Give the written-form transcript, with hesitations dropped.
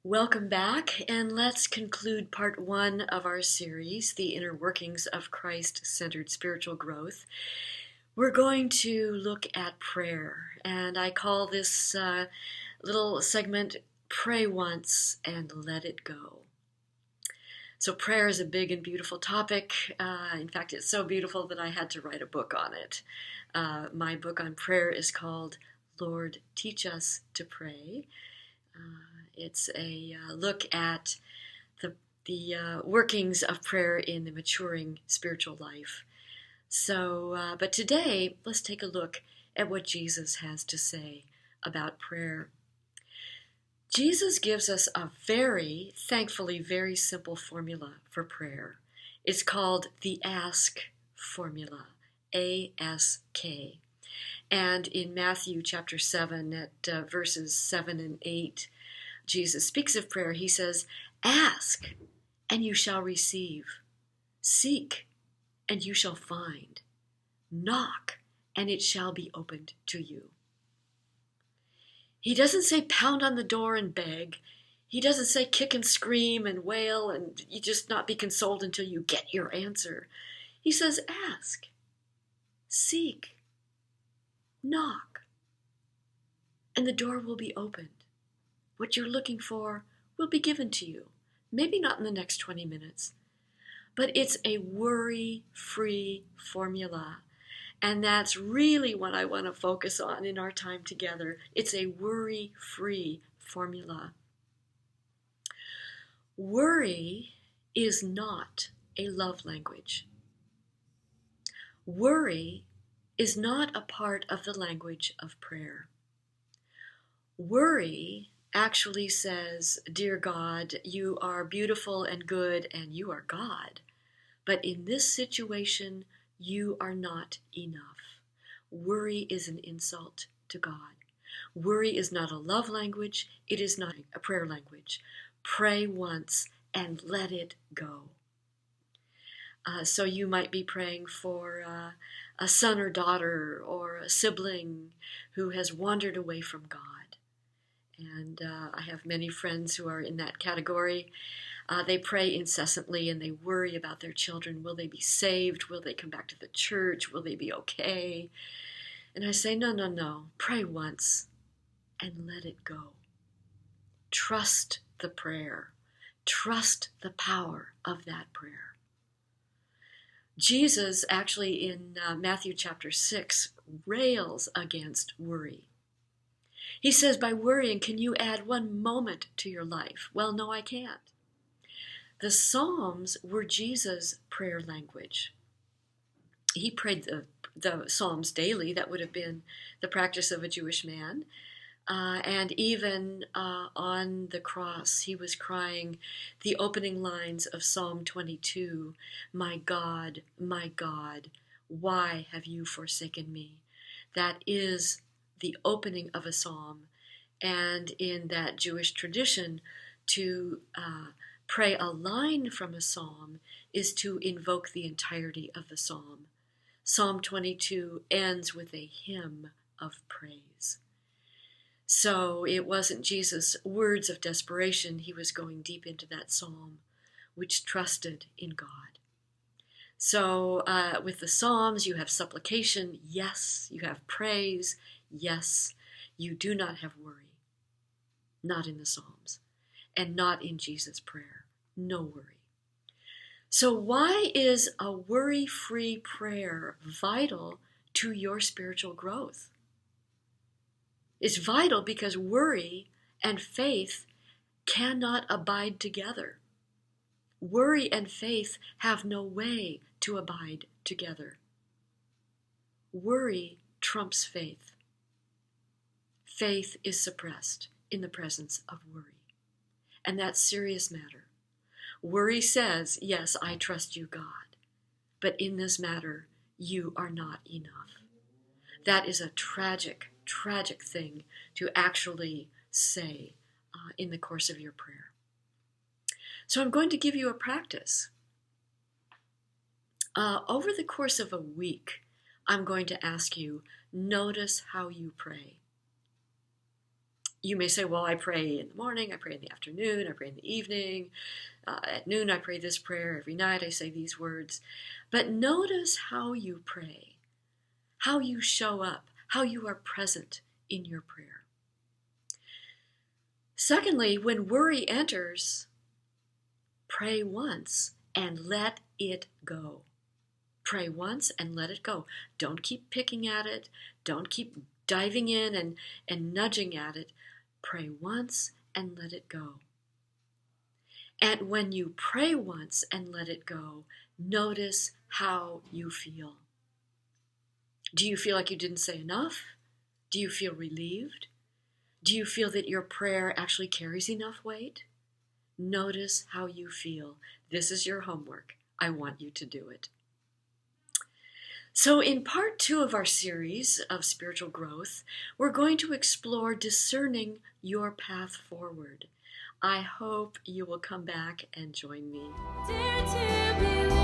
Welcome back, and let's conclude part one of our series, The Inner Workings of Christ-Centered Spiritual Growth. We're going to look at prayer, and I call this little segment, Pray Once and Let It Go. So prayer is a big and beautiful topic. In fact, it's so beautiful that I had to write a book on it. My book on prayer is called Lord, Teach Us to Pray. It's a look at the workings of prayer in the maturing spiritual life. So, but today, let's take a look at what Jesus has to say about prayer. Jesus gives us a thankfully, very simple formula for prayer. It's called the Ask formula, A.S.K. And in Matthew chapter 7 at verses 7 and 8, Jesus speaks of prayer. He says, "Ask, and you shall receive. Seek, and you shall find. Knock, and it shall be opened to you." He doesn't say pound on the door and beg. He doesn't say kick and scream and wail and you just not be consoled until you get your answer. He says, ask, seek, knock, and the door will be opened. What you're looking for will be given to you. Maybe not in the next 20 minutes, but it's a worry-free formula. And that's really what I want to focus on in our time together. It's a worry-free formula. Worry is not a love language. Worry is not a part of the language of prayer. Worry actually says, "Dear God, you are beautiful and good and you are God. But in this situation, you are not enough." Worry is an insult to God. Worry is not a love language. It is not a prayer language. Pray once and let it go. So you might be praying for a son or daughter or a sibling who has wandered away from God. And I have many friends who are in that category. They pray incessantly and they worry about their children. Will they be saved? Will they come back to the church? Will they be okay? And I say, no. Pray once and let it go. Trust the prayer. Trust the power of that prayer. Jesus actually in Matthew chapter 6 rails against worry. He says, by worrying, can you add one moment to your life? Well, no, I can't. The Psalms were Jesus' prayer language. He prayed the Psalms daily. That would have been the practice of a Jewish man. And even on the cross, he was crying the opening lines of Psalm 22, my God, why have you forsaken me?" That is the opening of a psalm. And in that Jewish tradition, to pray a line from a psalm is to invoke the entirety of the psalm. Psalm 22 ends with a hymn of praise. So it wasn't Jesus' words of desperation. He was going deep into that psalm, which trusted in God. So with the Psalms, you have supplication, yes. You have praise, yes. You do not have worry. Not in the Psalms. And not in Jesus' prayer. No worry. So why is a worry-free prayer vital to your spiritual growth? It's vital because worry and faith cannot abide together. Worry and faith have no way to abide together. Worry trumps faith. Faith is suppressed in the presence of worry. And that's a serious matter. Worry says, yes, I trust you, God, but in this matter, you are not enough. That is a tragic thing to actually say in the course of your prayer. So I'm going to give you a practice. Over the course of a week, I'm going to ask you, notice how you pray. You may say, well, I pray in the morning, I pray in the afternoon, I pray in the evening, at noon I pray this prayer, every night I say these words. But notice how you pray, how you show up, how you are present in your prayer. Secondly, when worry enters, pray once and let it go. Pray once and let it go. Don't keep picking at it. Don't keep diving in and nudging at it. Pray once and let it go. And when you pray once and let it go, notice how you feel. Do you feel like you didn't say enough? Do you feel relieved? Do you feel that your prayer actually carries enough weight? Notice how you feel. This is your homework. I want you to do it. So in part 2 of our series of spiritual growth, we're going to explore discerning your path forward. I hope you will come back and join me. Dare to be